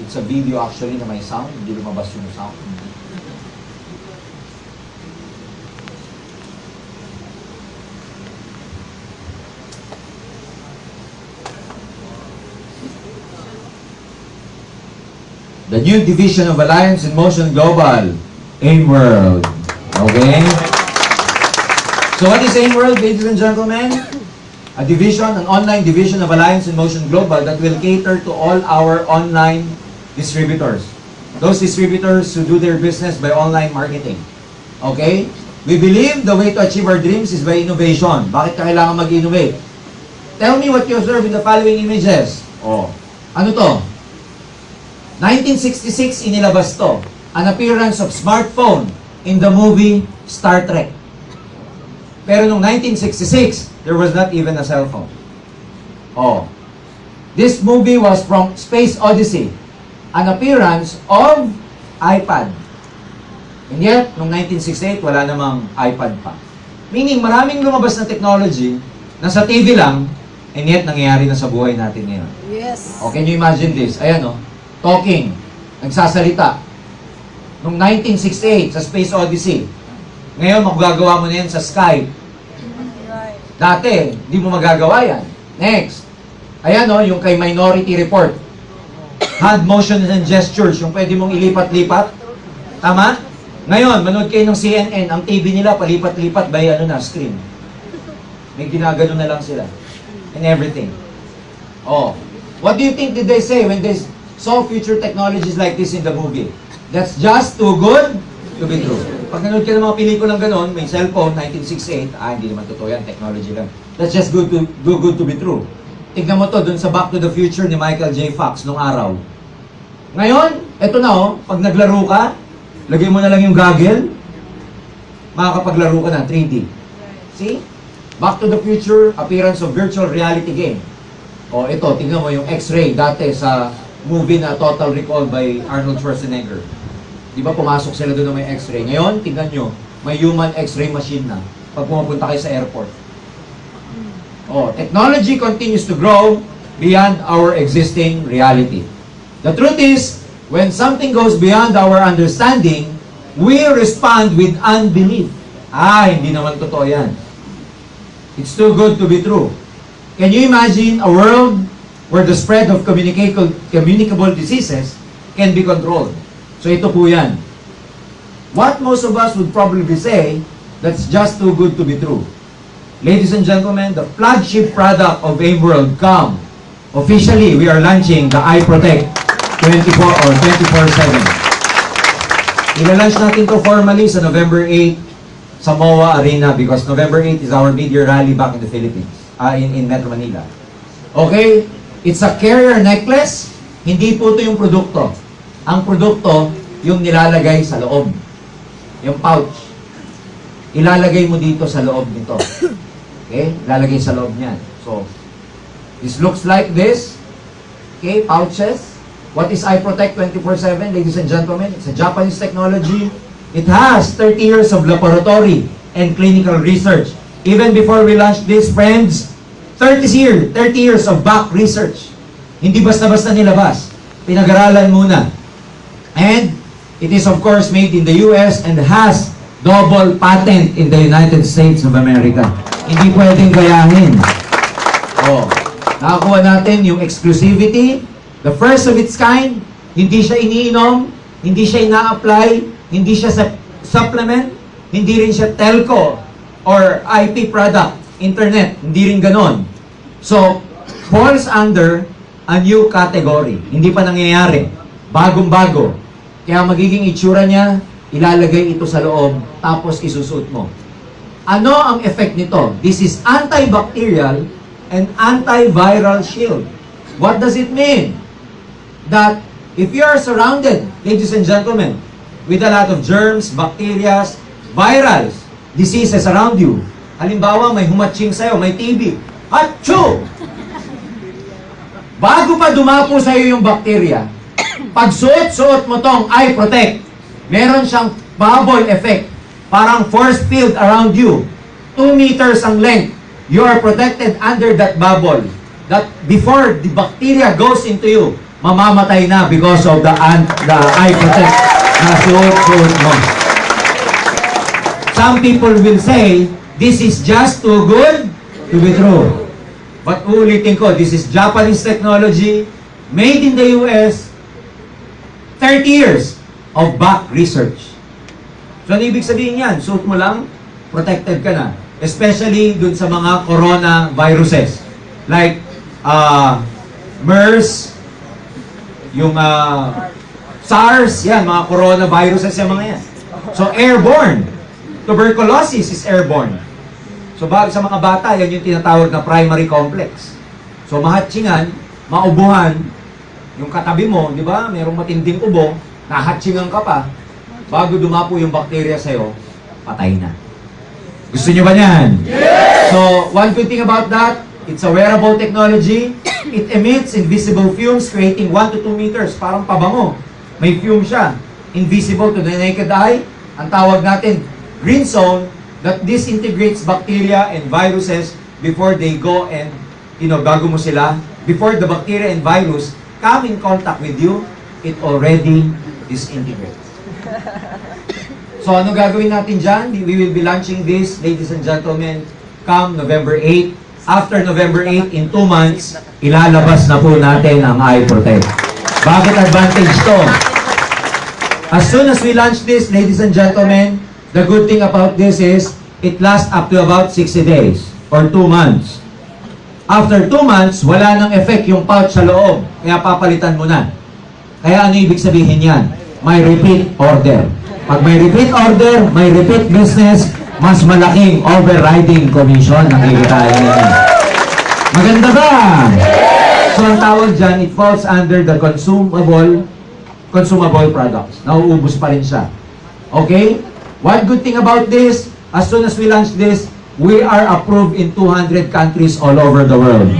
It's a video actually na may sound. Hindi lumabas yung sound. The new division of Alliance in Motion Global, AIM-World. Okay? So what is AIM-World, ladies and gentlemen? A division, an online division of Alliance in Motion Global that will cater to all our online distributors. Those distributors who do their business by online marketing. Okay? We believe the way to achieve our dreams is by innovation. Bakit kailangan mag-innovate? Tell me what you observe in the following images. Oh, ano to? 1966 inilabas to. An appearance of smartphone in the movie Star Trek. Pero noong 1966, there was not even a cell phone. Oh. This movie was from Space Odyssey. An appearance of iPad. And yet, noong 1968, wala namang iPad pa. Meaning, maraming lumabas na technology na sa TV lang, and yet, nangyayari na sa buhay natin ngayon. Yes. Oh, can you imagine this? Ayan, oh. Talking, nagsasalita. Noong 1968, sa Space Odyssey. Ngayon, magagawa mo na yan sa Skype. Right. Dati, hindi mo magagawa yan. Next. Ayan, oh, yung kay Minority Report. Hand motions and gestures, yung pwede mong ilipat-lipat. Tama? Ngayon, manood kayo ng CNN, ang TV nila, palipat-lipat by screen. May ginagano na lang sila. And everything. Oh. What do you think did they say when they saw future technologies like this in the movie? That's just too good to be true. Pag nanood ka ng mga pelikulang ganon, may cellphone, 1968, hindi naman totoo yan, technology lang. That's just good to be true. Tignan mo to dun sa Back to the Future ni Michael J. Fox nung araw. Ngayon, eto na oh, pag naglaro ka, lagay mo na lang yung goggle, makakapaglaro ka na, 3D. See? Back to the Future, appearance of virtual reality game. O ito, tingnan mo yung X-ray dati sa movie na Total Recall by Arnold Schwarzenegger. Di ba pumasok sila doon na may X-ray? Ngayon, tingnan nyo, may human X-ray machine na pag pumapunta kayo sa airport. Oh, technology continues to grow beyond our existing reality. The truth is, when something goes beyond our understanding, we respond with unbelief. Hindi naman totoo yan. It's too good to be true. Can you imagine a world where the spread of communicable diseases can be controlled? So ito po yan. What most of us would probably say, that's just too good to be true. Ladies and gentlemen, the flagship product of AIM-World, come. Officially, we are launching the iProtect 24 or 24/7. Ila-launch natin to formally sa November 8 sa MOA Arena because November 8 is our mid-year rally back in the Philippines, in Metro Manila. Okay? It's a carrier necklace. Hindi po ito yung produkto. Ang produkto, yung nilalagay sa loob. Yung pouch. Ilalagay mo dito sa loob nito. Okay? Ilalagay sa loob niyan. So, this looks like this. Okay? Pouches. What is iProtect 24/7, ladies and gentlemen? It's a Japanese technology. It has 30 years of laboratory and clinical research. Even before we launched this, friends, 30 years of back research. Hindi basta-basta nilabas. Pinag-aralan muna. And it is of course made in the US and has double patent in the United States of America. Hindi pwedeng gayahin. Oh, nakakuha natin yung exclusivity, the first of its kind. Hindi siya iniinom, hindi siya ina-apply, hindi siya supplement, hindi rin siya telco or IP product, internet, hindi rin ganon. So, falls under a new category. Hindi pa nangyayari. Bagong-bago. Kaya magiging itsura niya, ilalagay ito sa loob, tapos isusuot mo. Ano ang effect nito? This is antibacterial and antiviral shield. What does it mean? That if you are surrounded, ladies and gentlemen, with a lot of germs, bacteria, virals, diseases around you, halimbawa may humatching sa'yo, may TB, Achoo! Bago pa dumapo sa'yo yung bacteria, pag suot-suot mo tong iProtect, meron siyang bubble effect. Parang force field around you. 2 meters ang length. You are protected under that bubble. That before the bacteria goes into you, mamamatay na because of the eye protect na suot mo. Some people will say, this is just too good to be true. But uulitin ko, this is Japanese technology, made in the US, 30 years of back research. So, ano ibig sabihin yan? Suot mo lang, protected ka na. Especially dun sa mga coronaviruses. Like, MERS, yung SARS, yan, mga coronaviruses yung mga yan. So, airborne. Tuberculosis is airborne. So, sa mga bata, yan yung tinatawag na primary complex. So, mahatsingan, maubuhan, yung katabi mo, di ba, merong matinding ubo, nahatsingan ka pa, bago dumapo yung bakterya sa'yo, patay na. Gusto nyo ba yan? Yes! So, one good thing about that, it's a wearable technology. It emits invisible fumes creating 1 to 2 meters, parang pabango. May fume siya. Invisible to the naked eye. Ang tawag natin, green zone, that disintegrates bacteria and viruses before they go and, bago mo sila, before the bacteria and virus come in contact with you, it already disintegrates. So, ano gagawin natin dyan? We will be launching this, ladies and gentlemen, come November 8. After November 8, in 2 months, ilalabas na po natin ang Eye Protect. Bakit advantage to? As soon as we launch this, ladies and gentlemen, the good thing about this is, it lasts up to about 60 days or 2 months. After 2 months, wala nang effect yung pouch sa loob. Kaya papalitan mo na. Kaya ano ibig sabihin yan? May repeat order. Pag may repeat order, may repeat business, mas malaking overriding commission ang kikitain ninyo. Maganda ba? So ang tawag dyan, it falls under the consumable products. Nauubos pa rin siya. Okay? One good thing about this, as soon as we launch this, we are approved in 200 countries all over the world.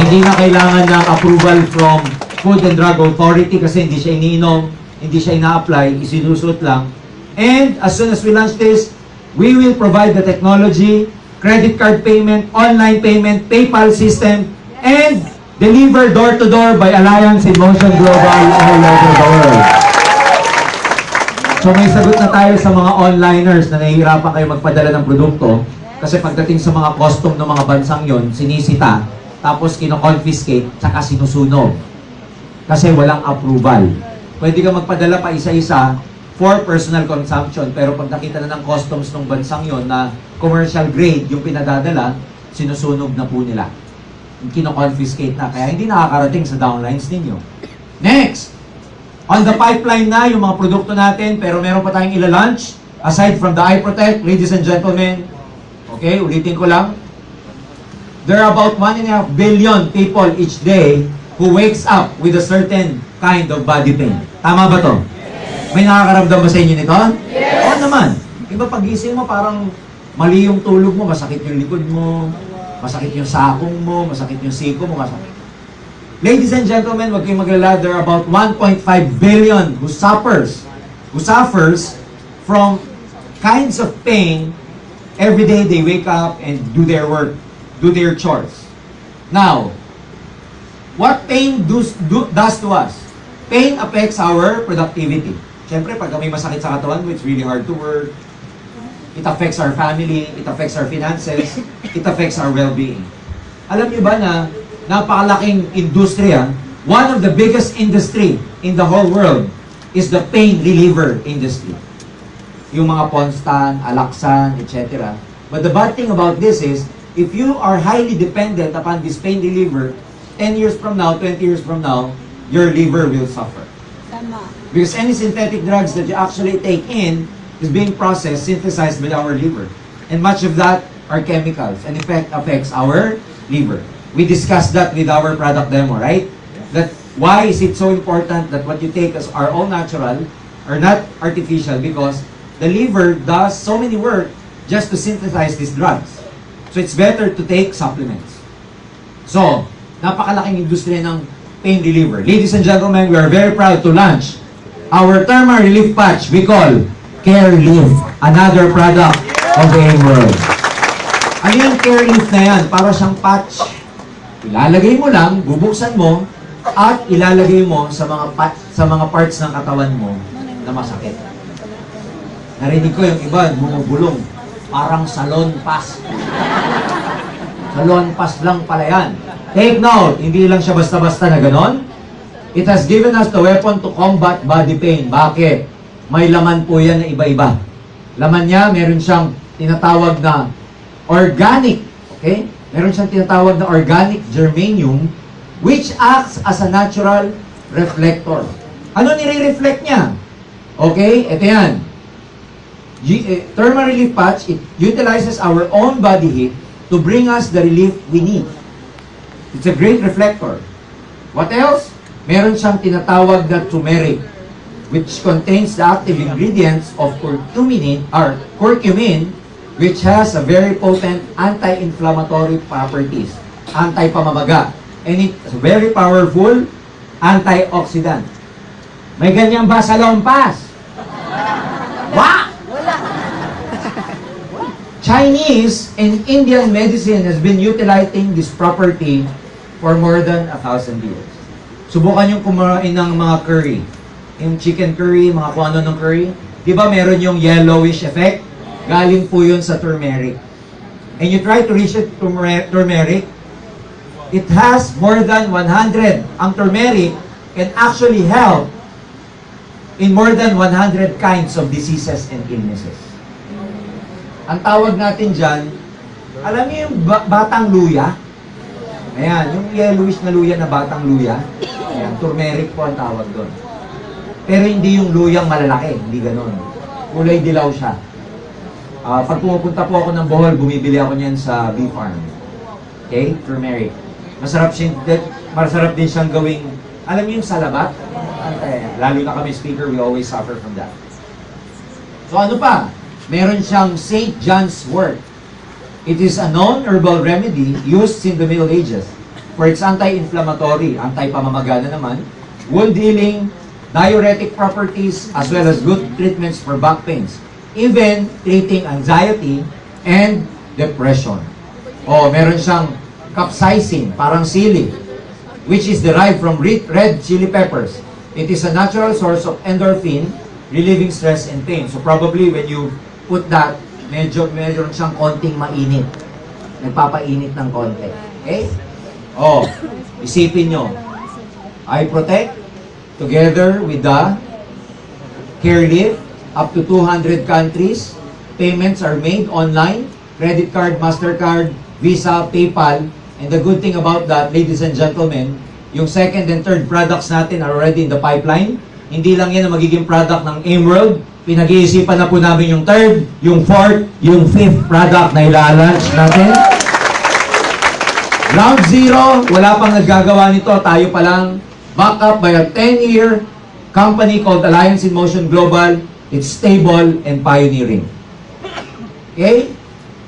Hindi na kailangan ng approval from Food and Drug Authority kasi hindi siya iniinom, hindi siya ina-apply, isinusuot lang. And as soon as we launch this, we will provide the technology, credit card payment, online payment, PayPal system, and deliver door-to-door by Alliance in Motion Global all over the world. So may sagot na tayo sa mga onliners na nahihirapan kayo magpadala ng produkto kasi pagdating sa mga custom ng mga bansang yon, sinisita, tapos kino-confiscate, tsaka sinusunog. Kasi walang approval. Pwede ka magpadala pa isa-isa for personal consumption, pero pag nakita na ng customs ng bansang yon na commercial grade yung pinadadala, sinusunog na po nila. Kino-confiscate na, kaya hindi nakakarating sa downlines ninyo. Next! On the pipeline na yung mga produkto natin, pero meron pa tayong ila-launch. Aside from the Eye Protect, ladies and gentlemen, okay, ulitin ko lang. There are about 1.5 billion people each day who wakes up with a certain kind of body pain. Tama ba to? May nakakaramdam ba sa inyo nito? Yes! Oo naman. Iba pag-gising mo, parang mali yung tulog mo, masakit yung likod mo, masakit yung sakong mo, masakit yung siko mo, masakit. Ladies and gentlemen, wag kayong maglala, there are about 1.5 billion who suffers from kinds of pain every day they wake up and do their work, do their chores. Now, what pain does to us? Pain affects our productivity. Siyempre, pag may masakit sa katawan mo, it's really hard to work. It affects our family, it affects our finances, it affects our well-being. Alam niyo ba na napakalaking industriya, one of the biggest industry in the whole world is the pain reliever industry. Yung mga Ponstan, Alaxan, etc. But the bad thing about this is, if you are highly dependent upon this pain reliever, 10 years from now, 20 years from now, your liver will suffer. Because any synthetic drugs that you actually take in is being processed, synthesized by our liver. And much of that are chemicals, and in fact affects our liver. We discussed that with our product demo, right? That why is it so important that what you take as are all natural, or not artificial, because the liver does so many work just to synthesize these drugs. So it's better to take supplements. So, napakalaking industriya ng pain reliever. Ladies and gentlemen, we are very proud to launch our Therma Relief Patch we call Care Leaf, another product of the AIM world. Ano yung Care Leaf na yan? Para siyang patch. Ilalagay mo lang, bubuksan mo, at ilalagay mo sa mga parts ng katawan mo na masakit. Narinig ko yung iba, bumubulong. Parang salon pass. Salon pass lang pala yan. Take note, hindi lang siya basta-basta na ganon. It has given us the weapon to combat body pain. Bakit? May laman po yan na iba-iba. Laman niya, meron siyang tinatawag na organic. Okay? Meron siyang tinatawag na organic germanium which acts as a natural reflector. Ano nire-reflect niya? Okay? Ito yan. Thermal relief patch, it utilizes our own body heat to bring us the relief we need. It's a great reflector. What else? Meron siyang tinatawag na turmeric, which contains the active ingredients of curcumin, which has a very potent anti-inflammatory properties, anti-pamamaga, and it's very powerful antioxidant. May ganyan ba sa Lompas? Wow! Chinese and Indian medicine has been utilizing this property for more than 1,000 years. Subukan yung kumain ng mga curry. Yung chicken curry, mga kung ano ng curry. Di ba meron yung yellowish effect? Galing po yun sa turmeric. And you try to reach it turmeric, it has more than 100. Ang turmeric can actually help in more than 100 kinds of diseases and illnesses. Ang tawag natin dyan, alam niyo yung batang luya? Ayan, yung yellowish na luya na batang luya. Ayan, turmeric po ang tawag doon. Pero hindi yung luyang malalaki, hindi ganun. Kulay dilaw siya. Pag pumupunta po ako ng Bohol, bumibili ako niyan sa bee farm. Okay? Turmeric. Masarap din siyang gawing, alam niyo yung salabat? Lalo na kami speaker, we always suffer from that. So ano pa? Meron siyang St. John's wort. It is a known herbal remedy used in the Middle Ages for its anti-inflammatory, anti-pamamaga na naman, wound healing, diuretic properties, as well as good treatments for back pains, even treating anxiety and depression. Meron siyang capsaicin, parang sili, which is derived from red chili peppers. It is a natural source of endorphin, relieving stress and pain. So probably when you put that, medyo siyang konting mainit. Nagpapainit ng konti. Okay? Isipin nyo. I protect together with the CareLive, up to 200 countries. Payments are made online. Credit card, MasterCard, Visa, PayPal. And the good thing about that, ladies and gentlemen, yung second and third products natin are already in the pipeline. Hindi lang yan ang magiging product ng AimWorld. Pinag-iisipan na po namin yung third, yung fourth, yung fifth product na ilalunch natin. Ground zero, wala pang naggagawa nito, tayo pa lang. Backed up by a 10-year company called Alliance in Motion Global. It's stable and pioneering. Okay?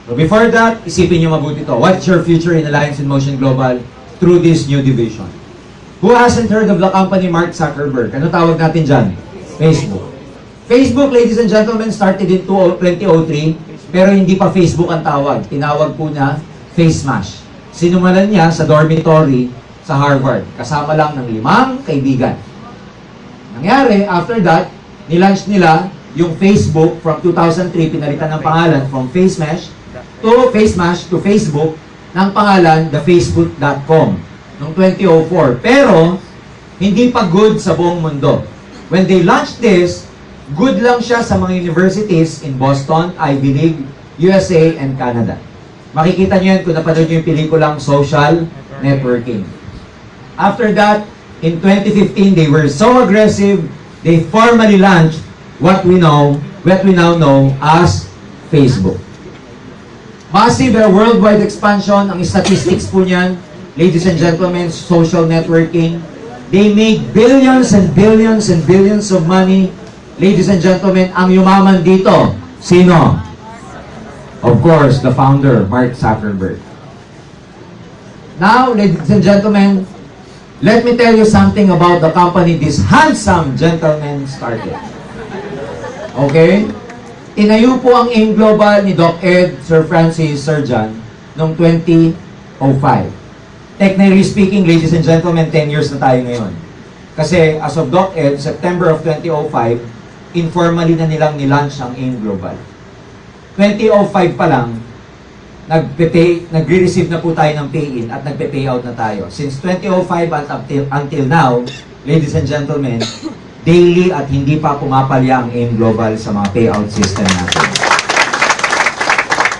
So before that, isipin nyo mabuti to. What's your future in Alliance in Motion Global through this new division? Who hasn't heard of the company Mark Zuckerberg? Ano tawag natin dyan? Facebook. Facebook, ladies and gentlemen, started in 2003, pero hindi pa Facebook ang tawag. Tinawag po niya FaceMash. Sinumalan niya sa dormitory sa Harvard, kasama lang ng 5 kaibigan. Nangyari, after that, nilaunch nila yung Facebook from 2003, pinalitan ng pangalan from FaceMash to Facebook, ng pangalan thefacebook.com noong 2004. Pero, hindi pa good sa buong mundo. When they launched this, good lang siya sa mga universities in Boston, Ivy League, USA, and Canada. Makikita niyo yan kung napanood niyo yung pelikulang Social Networking. After that, in 2015, they were so aggressive, they formally launched what we now know as Facebook. Massive worldwide expansion, ang statistics po niyan, ladies and gentlemen, social networking, they made billions and billions and billions of money. Ladies and gentlemen, ang yumaman dito, sino? Of course, the founder, Mark Zuckerberg. Now, ladies and gentlemen, let me tell you something about the company this handsome gentleman started. Okay? Tinayo po ang AIM Global ni Doc Ed, Sir Francis, Sir John, noong 2005. Technically speaking, ladies and gentlemen, 10 years na tayo ngayon. Kasi as of DocEd, September of 2005, informally na nilang nilaunch ang AIM Global. 2005 pa lang, nagre-receive na po tayo ng pay-in at nagpe-payout na tayo. Since 2005 until now, ladies and gentlemen, daily at hindi pa pumapalya ang AIM Global sa mga payout system natin.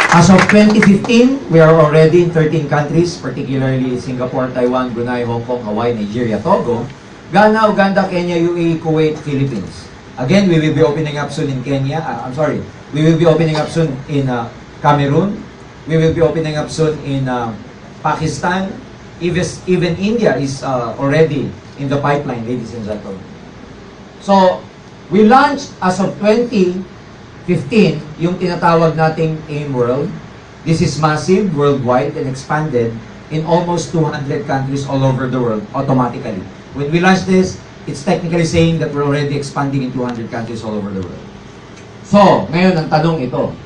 As of 2015, we are already in 13 countries, particularly Singapore, Taiwan, Brunei, Hong Kong, Hawaii, Nigeria, Togo, Ghana, Uganda, Kenya, UAE, Kuwait, Philippines. Again, we will be opening up soon in Kenya. We will be opening up soon in Cameroon. We will be opening up soon in Pakistan. Even India is already in the pipeline, ladies and gentlemen. So, we launched as of 2015 yung tinatawag nating AIM World. This is massive, worldwide, and expanded in almost 200 countries all over the world automatically. When we launched this, it's technically saying that we're already expanding in 200 countries all over the world. So, ngayon ang tanong ito.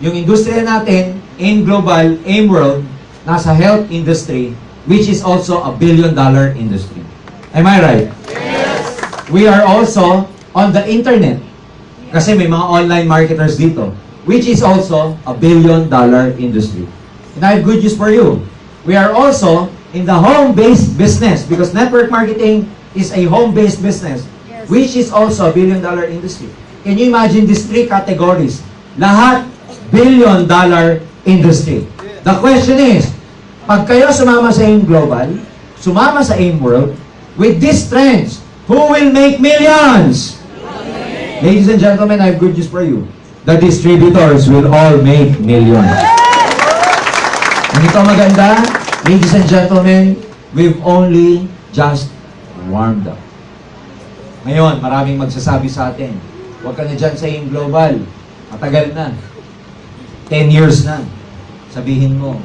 Yung industriya natin, AIM Global, AIM World, nasa health industry, which is also a billion-dollar industry. Am I right? Yes! We are also on the internet. Kasi may mga online marketers dito, which is also a billion-dollar industry. And I have good news for you. We are also in the home-based business because network marketing is a home-based business, Yes. which is also a billion-dollar industry. Can you imagine these three categories? Lahat billion-dollar industry. The question is, pag kayo sumama sa AIM Global, sumama sa AIM World, with these trends, who will make millions? Ladies and gentlemen, I have good news for you. The distributors will all make millions. Ganito maganda, ladies and gentlemen, we've only just warmed up. Ngayon, maraming magsasabi sa atin, huwag ka na dyan sa AIM Global. Matagal na. 10 years na. Sabihin mo,